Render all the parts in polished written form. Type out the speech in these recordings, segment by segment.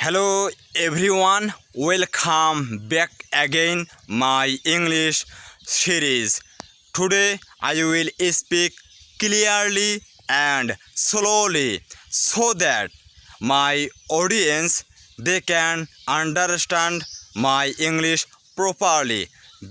Hello everyone, welcome back again my English series. Today I will speak clearly and slowly so that my audience they can understand my English properly.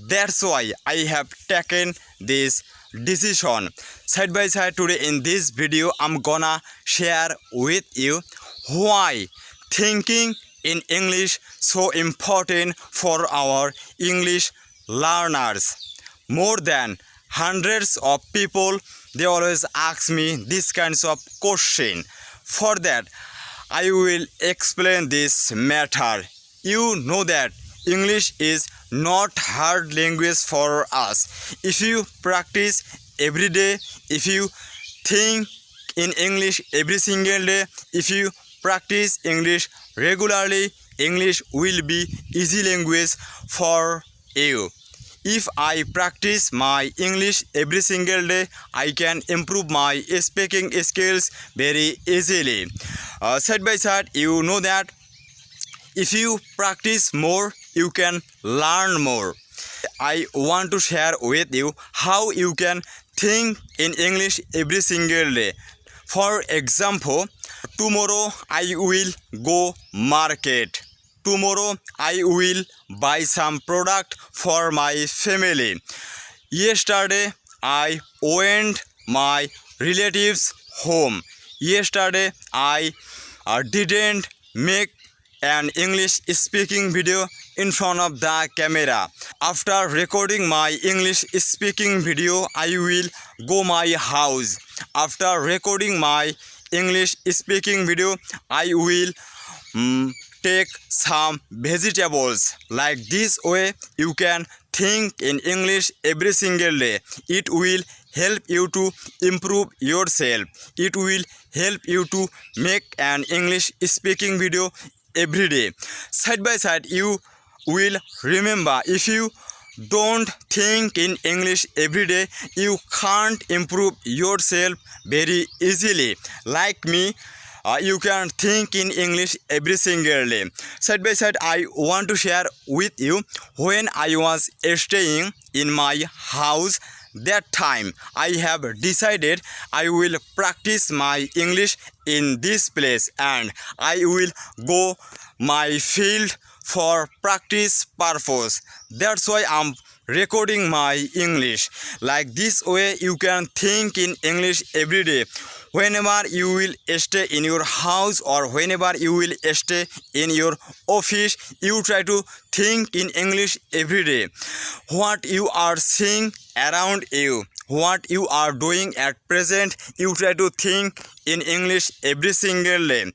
That's why I have taken this decision. Side by side today in this video I'm gonna share with you why thinking in English so important for our English learners. More than hundreds of people they always ask me these kinds of question. For that I will explain this matter. You know that English is not hard language for us. If you practice every day, if you think in English every single day, if you practice English regularly, English will be easy language for you. If I practice my English every single day, I can improve my speaking skills very easily. Side by side, you know that if you practice more, you can learn more. I want to share with you how you can think in English every single day. For example, tomorrow I will go market. Tomorrow I will buy some product for my family. Yesterday I went my relatives home. Yesterday I didn't make an English speaking video in front of the camera. After recording my English speaking video, I will go my house. After recording my English speaking video, I will take some vegetables. Like this way, you can think in English every single day. It will help you to improve yourself. It will help you to make an English speaking video every day. Side by side, you will remember if you don't think in English every day, you can't improve yourself very easily. Like me, you can think in English every single day. Side by side, I want to share with you when I was staying in my house. That time I have decided I will practice my English in this place and I will go my field for practice purpose. That's why I'm recording my English. Like this way you can think in English every day. Whenever you will stay in your house or whenever you will stay in your office, you try to think in English every day. What you are seeing around you, what you are doing at present, you try to think in English every single day.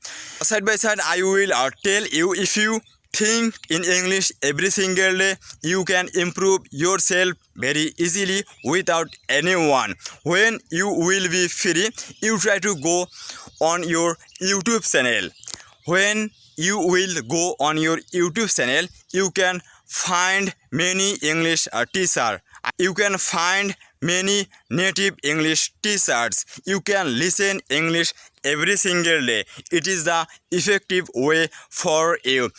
Side by side, I will tell you if you think in English every single day, you can improve yourself very easily without anyone. When you will be free, you try to go on your YouTube channel. When you will go on your YouTube channel, you can find many English teachers. You can find many native English teachers. You can listen English every single day. It is the effective way for you.